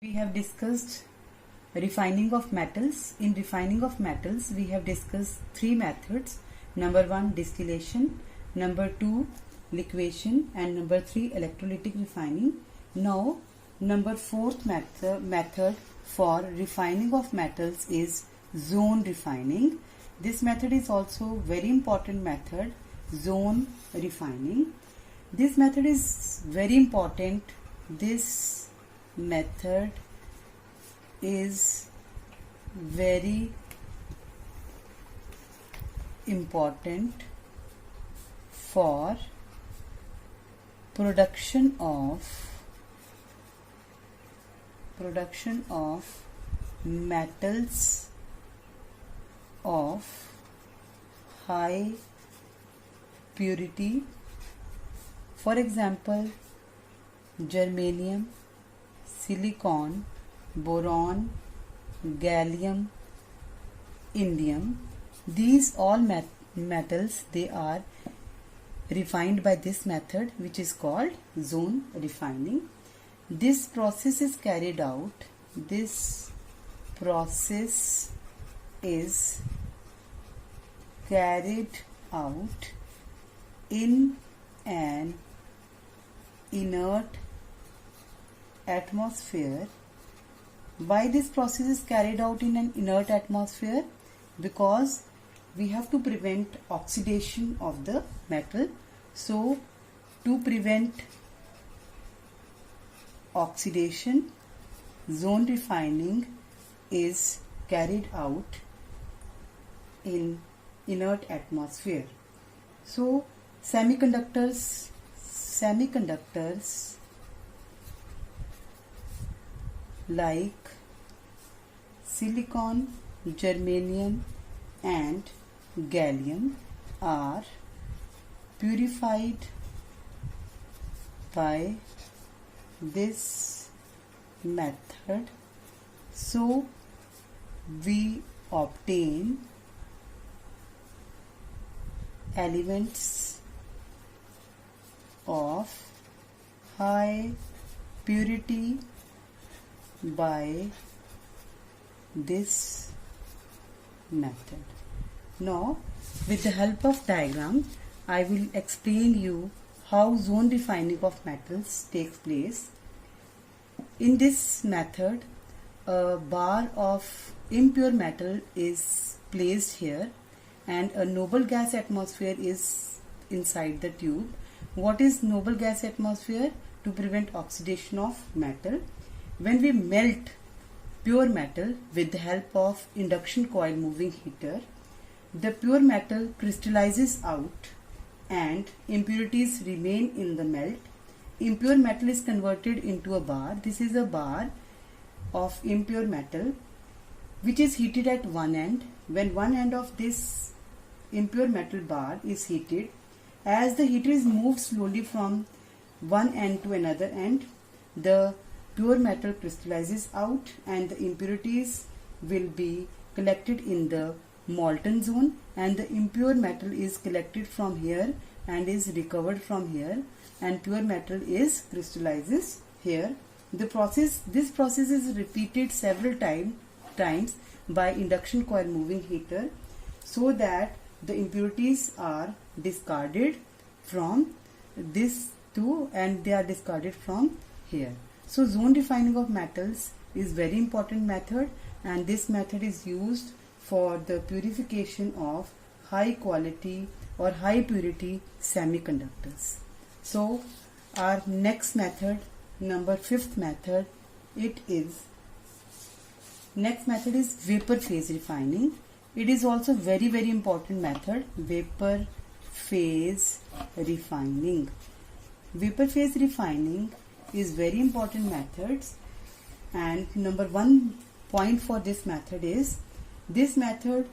We have discussed refining of metals. In refining of metals, we have discussed three methods. Number 1, distillation. Number 2, liquefaction. And number 3, electrolytic refining. Now, number 4th method for refining of metals is zone refining. This method is also very important method, zone refining. This method is very important. This method is very important for production of metals of high purity. For example, germanium, silicon, boron, gallium, indium. These all metals, they are refined by this method, which is called zone refining. This process is carried out. This process is carried out in an inert atmosphere. Why this process is carried out in an inert atmosphere? Because we have to prevent oxidation of the metal. So, to prevent oxidation, zone refining is carried out in inert atmosphere. So, semiconductors like silicon, germanium and gallium are purified by this method. So we obtain elements of high purity by this method. Now, with the help of diagram, I will explain you how zone refining of metals takes place. In this method, a bar of impure metal is placed here and a noble gas atmosphere is inside the tube. What is noble gas atmosphere? To prevent oxidation of metal. When we melt pure metal with the help of induction coil moving heater, the pure metal crystallizes out and impurities remain in the melt. Impure metal is converted into a bar. This is a bar of impure metal which is heated at one end. When one end of this impure metal bar is heated, as the heater is moved slowly from one end to another end, the pure metal crystallizes out and the impurities will be collected in the molten zone, and the impure metal is collected from here and is recovered from here, and pure metal is crystallizes here. This process is repeated several times by induction coil moving heater, so that the impurities are discarded from this too, and they are discarded from here. So zone refining of metals is very important method, and this method is used for the purification of high quality or high purity semiconductors. So our next method, number 5th method, next method is vapor phase refining. It is also very important method, vapor phase refining. Vapor phase refining is very important methods, and number 1 point for this method is in this method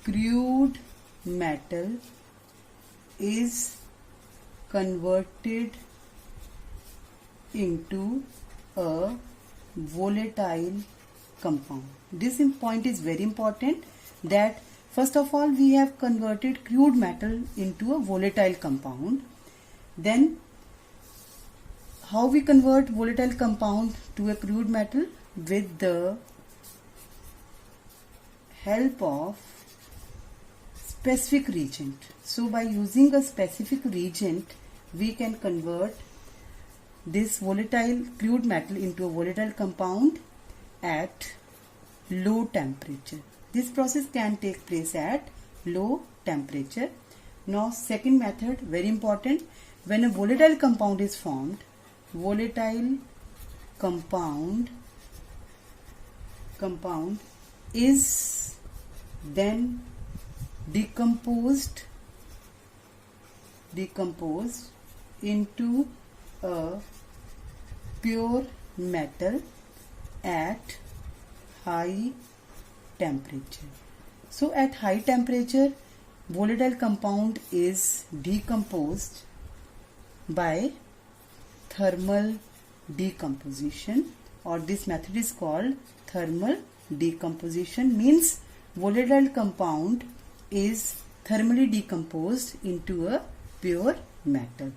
crude metal is converted into a volatile compound. This point is very important, that first of all we have converted crude metal into a volatile compound. Then how we convert volatile compound to a crude metal? With the help of specific reagent. So by using a specific reagent, we can convert this volatile crude metal into a volatile compound at low temperature. This process can take place at low temperature. Now second method, very important, when a volatile compound is formed, volatile compound is then decomposed into a pure metal at high temperature. So at high temperature, volatile compound is decomposed by thermal decomposition, or this method is called thermal decomposition. Means volatile compound is thermally decomposed into a pure metal.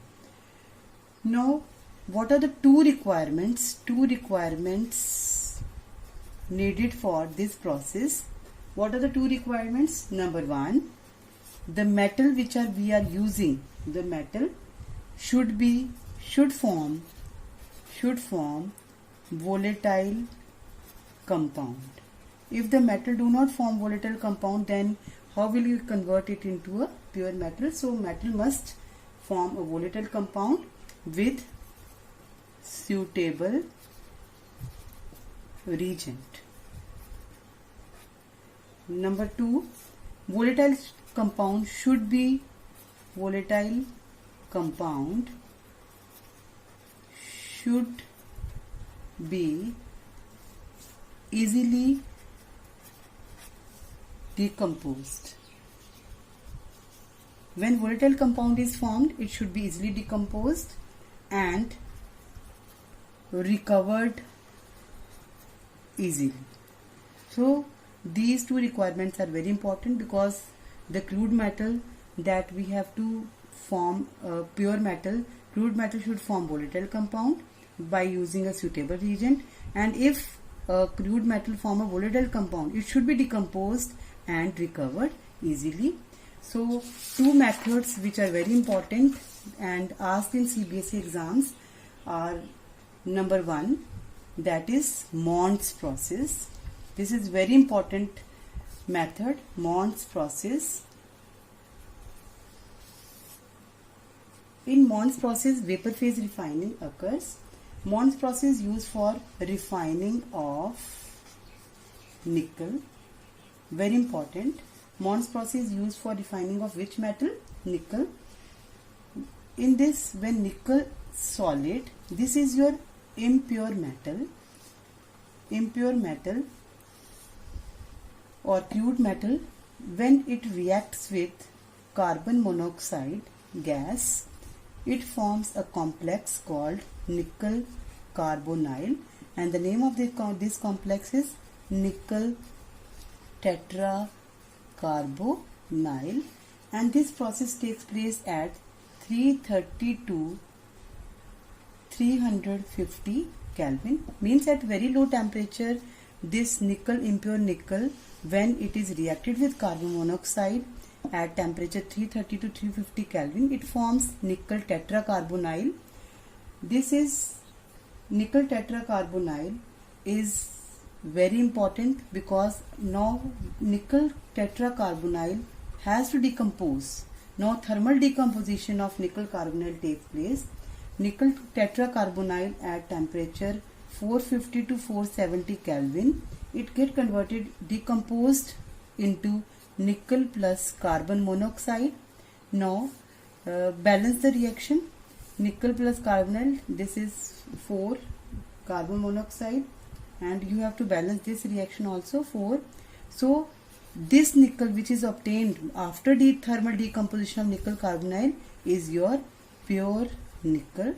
Now what are the two requirements needed for this process? What are the two requirements? Number one, the metal which we are using, the metal should form volatile compound. If the metal do not form volatile compound, then how will you convert it into a pure metal? So metal must form a volatile compound with suitable reagent. Number two, volatile compound should be easily decomposed. When volatile compound is formed, it should be easily decomposed and recovered easily. So these two requirements are very important, because the crude metal that we have to form a pure metal, crude metal should form volatile compound by using a suitable reagent, and if a crude metal form a volatile compound, it should be decomposed and recovered easily. So two methods which are very important and asked in CBSE exams are, number one, that is Mond's process. This is very important method, Mond's process. In Mond's process, vapor phase refining occurs. Mond's process used for refining of nickel. Very important. Mond's process used for refining of which metal? Nickel. In this, when nickel solid, this is your impure metal or crude metal. When it reacts with carbon monoxide gas, it forms a complex called nickel carbonyl, and the name of this complex is nickel tetracarbonyl, and this process takes place at 330 to 350 Kelvin. Means at very low temperature, this impure nickel, when it is reacted with carbon monoxide at temperature 330 to 350 Kelvin, it forms nickel tetracarbonyl. This is nickel tetracarbonyl is very important, because now nickel tetracarbonyl has to decompose. Now thermal decomposition of nickel carbonyl takes place. Nickel tetracarbonyl at temperature 450 to 470 Kelvin, it get decomposed into nickel plus carbon monoxide. Now balance the reaction. Nickel plus carbonyl, this is 4 carbon monoxide, and you have to balance this reaction also 4. So this nickel which is obtained after the thermal decomposition of nickel carbonyl is your pure nickel.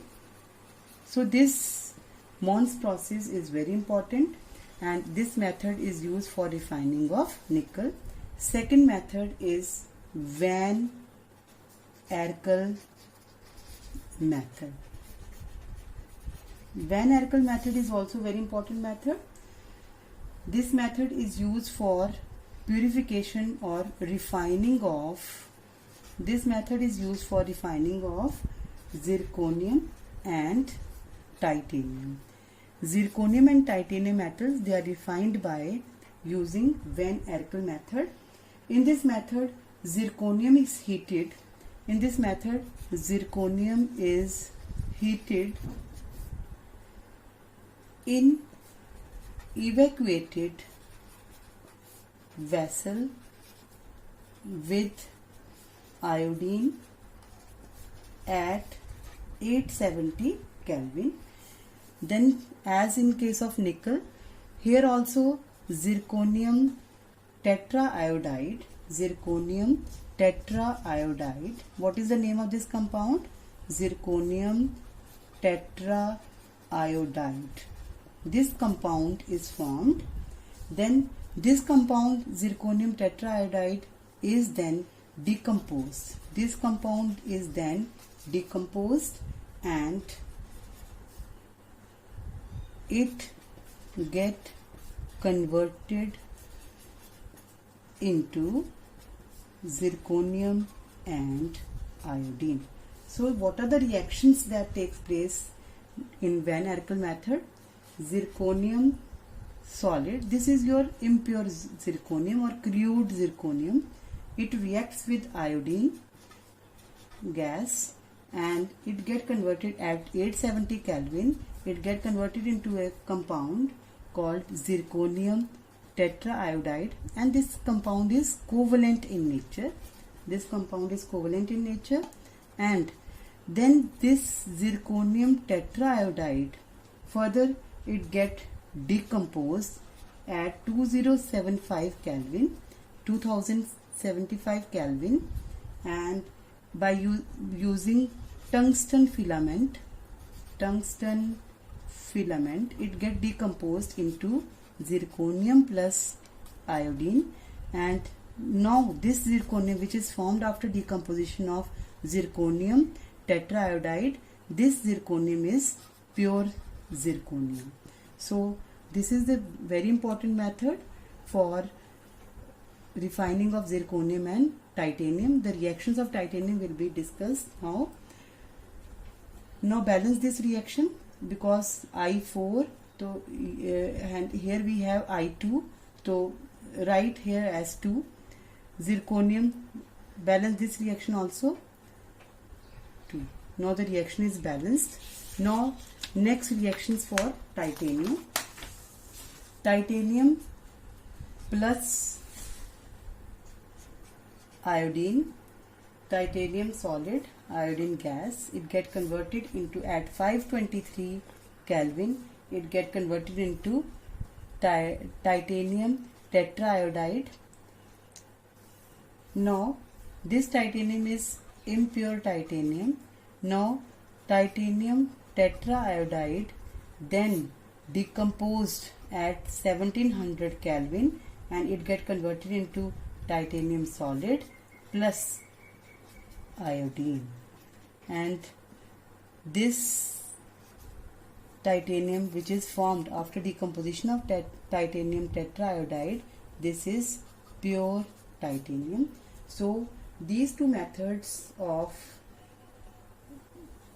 So this Mond's process is very important, and this method is used for refining of nickel. Second method is Van Erkel method. Van Erkel method is also very important method. This method is used for purification or refining of. This method is used for refining of zirconium and titanium. Zirconium and titanium metals, they are refined by using Van Erkel method. In this method, zirconium is heated. In this method, zirconium is heated in evacuated vessel with iodine at 870 Kelvin. Then, as in case of nickel, here also zirconium tetraiodide. Zirconium tetraiodide. What is the name of this compound? Zirconium tetraiodide. This compound is formed. Then this compound zirconium tetraiodide is then decomposed. This compound is then decomposed and it get converted into zirconium and iodine. So what are the reactions that takes place in Van Erkel method? Zirconium solid, this is your impure zirconium or crude zirconium. It reacts with iodine gas and it get converted at 870 Kelvin. It get converted into a compound called zirconium tetraiodide, and this compound is covalent in nature. This compound is covalent in nature, and then this zirconium tetraiodide further it get decomposed at 2075 Kelvin, 2075 Kelvin, and by using tungsten filament, it get decomposed into zirconium plus iodine. And now this zirconium, which is formed after decomposition of zirconium tetraiodide, this zirconium is pure zirconium. So this is the very important method for refining of zirconium and titanium. The reactions of titanium will be discussed now. Now balance this reaction, because I4, so and here we have I2, so write here as 2. Zirconium, balance this reaction also 2. Now the reaction is balanced. Now next reactions for titanium. Titanium plus iodine, titanium solid, iodine gas, it get converted into at 523 Kelvin, it get converted into titanium tetraiodide. Now this titanium is impure titanium. Now titanium tetraiodide then decomposed at 1700 Kelvin and it get converted into titanium solid plus iodine, and this titanium which is formed after decomposition of titanium tetraiodide, this is pure titanium. So these two methods of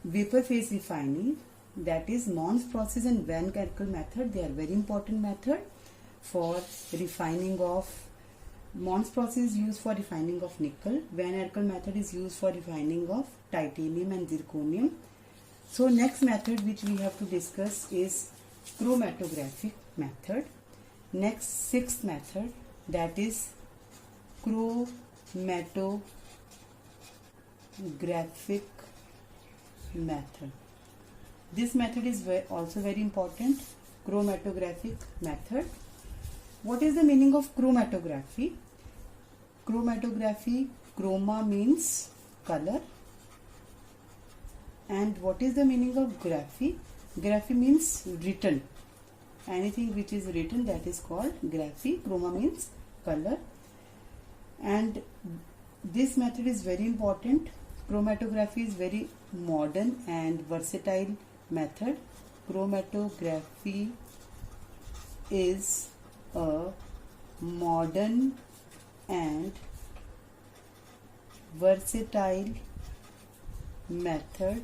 vapor phase refining, that is Mons process and Van Erkel method, they are very important method for refining of. Mons process is used for refining of nickel. Van Erkel method is used for refining of titanium and zirconium. So next method which we have to discuss is chromatographic method. Next, sixth method, that is chromatographic method. This method is also very important. Chromatographic method. What is the meaning of chromatography? Chromatography, chroma means color. And what is the meaning of graphy? Graphy means written. Anything which is written, that is called graphy. Chroma means color. And this method is very important. Chromatography is very modern and versatile method. Chromatography is a modern and versatile method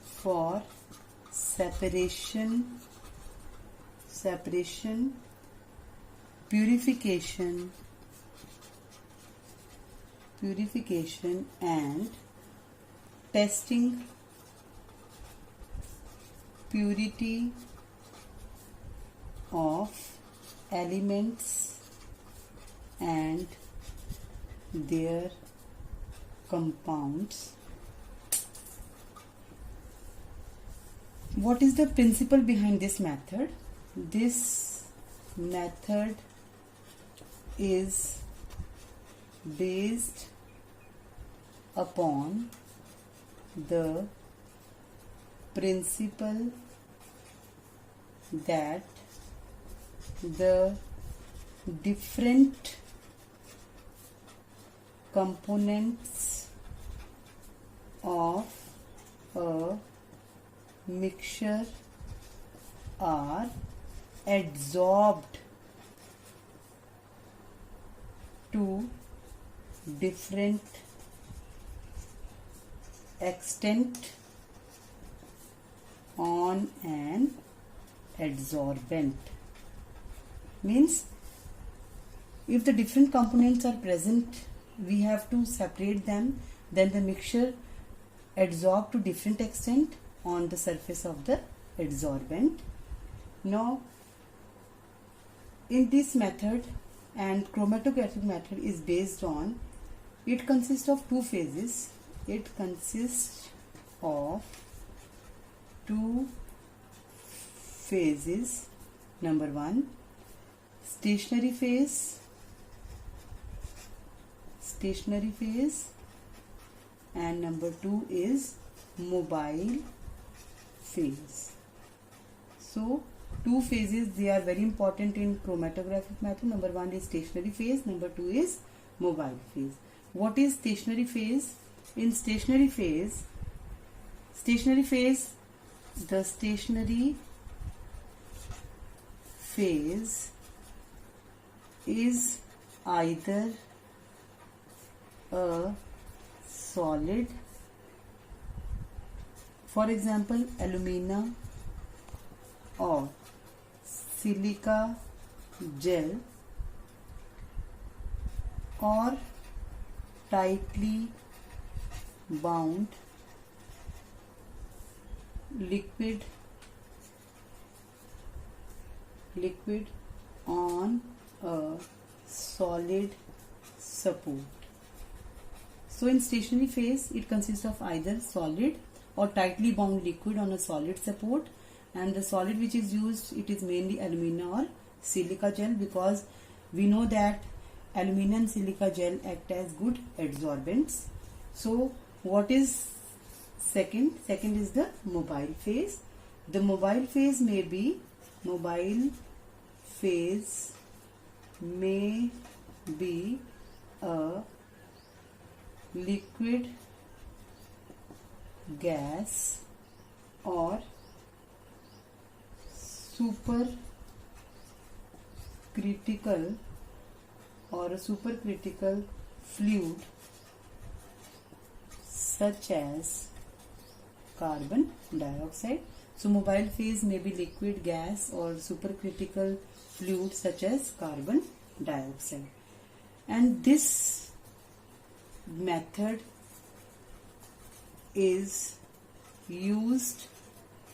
for separation, purification and testing purity of elements and their compounds. What is the principle behind this method? This method is based upon the principle that the different components of a mixture are adsorbed to different extent on an adsorbent. Means if the different components are present, we have to separate them, then the mixture adsorb to different extent on the surface of the adsorbent. Now in this method, and chromatographic method is based on, it consists of two phases. It consists of two phases. Number one, stationary phase, and number two is mobile phase. So two phases, they are very important in chromatographic method. Number one is stationary phase, number two is mobile phase. What is stationary phase? In stationary phase, the stationary phase is either a solid, for example alumina or silica gel, or tightly bound liquid on a solid support. So in stationary phase, it consists of either solid or tightly bound liquid on a solid support, and the solid which is used, it is mainly alumina or silica gel, because we know that alumina and silica gel act as good adsorbents. So what is second? Second is the mobile phase. The mobile phase may be a liquid, gas, or supercritical fluid such as carbon dioxide. So mobile phase may be liquid, gas, or supercritical fluid such as carbon dioxide. And this method is used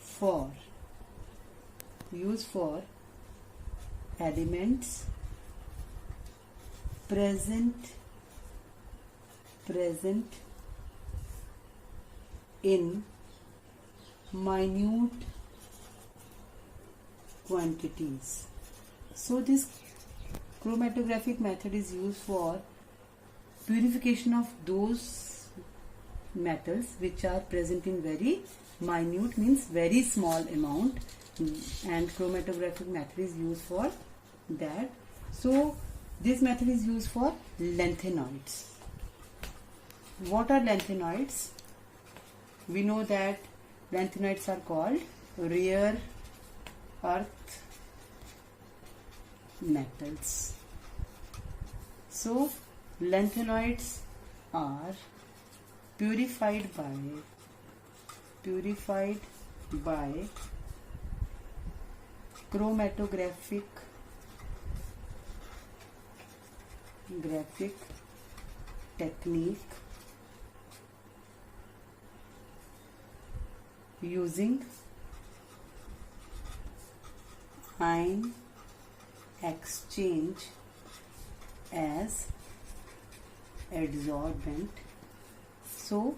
for elements present in minute quantities. So this chromatographic method is used for purification of those metals which are present in very minute, means very small amount, and chromatographic method is used for that. So this method is used for lanthanoids. What are lanthanoids? we know that lanthanides are called rare earth metals. So lanthanides are purified by chromatographic technique using ion exchange as adsorbent. So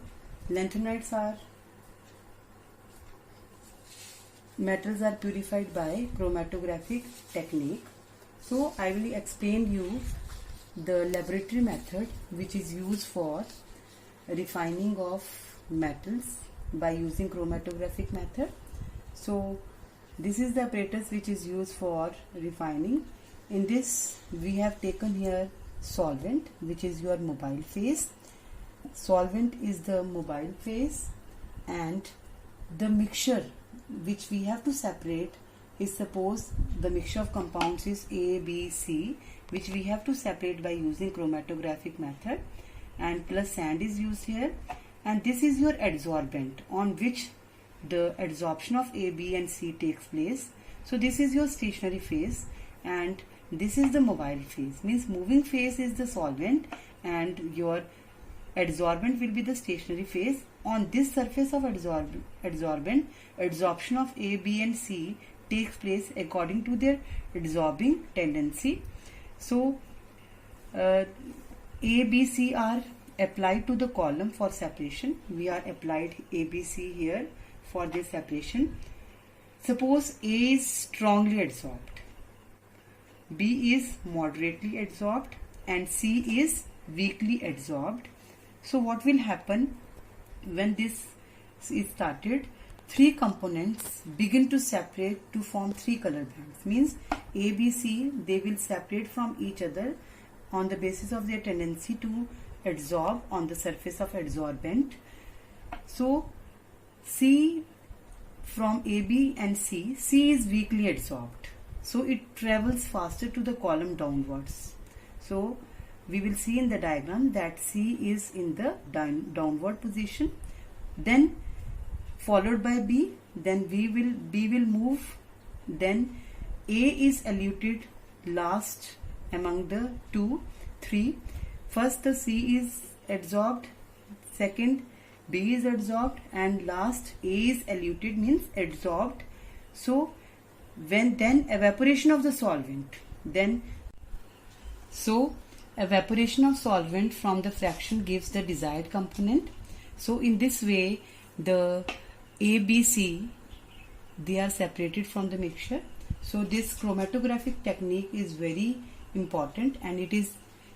metals are purified by chromatographic technique. So I will explain you the laboratory method which is used for refining of metals by using chromatographic method. So this is the apparatus which is used for refining. In this we have taken here solvent, which is your mobile phase. Solvent is the mobile phase, and the mixture which we have to separate is, suppose the mixture of compounds is A, B, C, which we have to separate by using chromatographic method, and plus sand is used here, and this is your adsorbent on which the adsorption of A, B and C takes place. So this is your stationary phase and this is the mobile phase, means moving phase is the solvent and your adsorbent will be the stationary phase. On this surface of adsorbent, adsorption of A, B and C takes place according to their adsorbing tendency. So A, B, C are applied to the column for separation. We are applied A, B, C here for this separation. Suppose A is strongly adsorbed, B is moderately adsorbed and C is weakly adsorbed. So what will happen when this is started? Three components begin to separate to form three color bands. Means A, B, C, they will separate from each other on the basis of their tendency to adsorb on the surface of adsorbent. So C, from A, B and C, C is weakly adsorbed. So it travels faster to the column downwards. So we will see in the diagram that C is in the downward position, then followed by B, then B will move, then A is eluted last among the 2, 3. First the C is adsorbed, second B is adsorbed, and last A is eluted, means adsorbed. So when then evaporation of the solvent, evaporation of solvent from the fraction gives the desired component. So in this way the A, B, C, they are separated from the mixture. So this chromatographic technique is very important and it is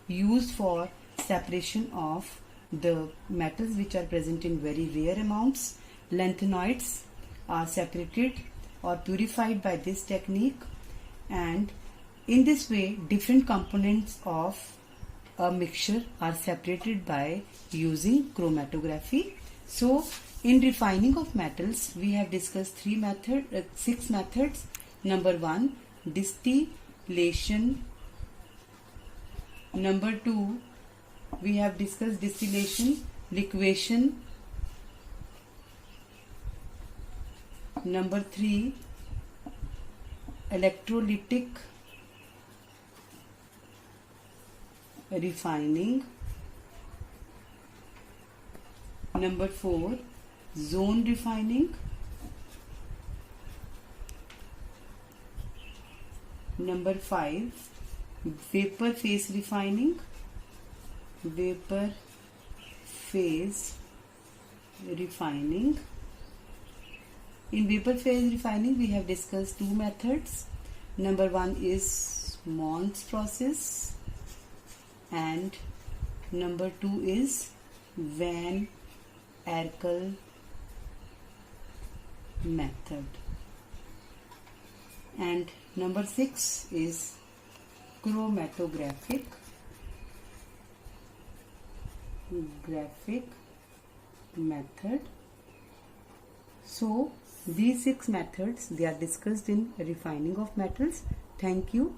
used for separation of the metals which are present in very rare amounts. Lanthanoids are separated or purified by this technique, and in this way different components of a mixture are separated by using chromatography. So in refining of metals we have discussed 6 methods. Number 1, distillation. Number 2, we have discussed distillation, liquation. Number 3, electrolytic refining. Number 4, zone refining. Number 5, vapor phase refining. Vapor phase refining. In vapor phase refining we have discussed 2 methods. Number 1 is Mons process and number 2 is Van Erkel method, and number 6 is chromatographic method. So these 6 methods, they are discussed in refining of metals. Thank you.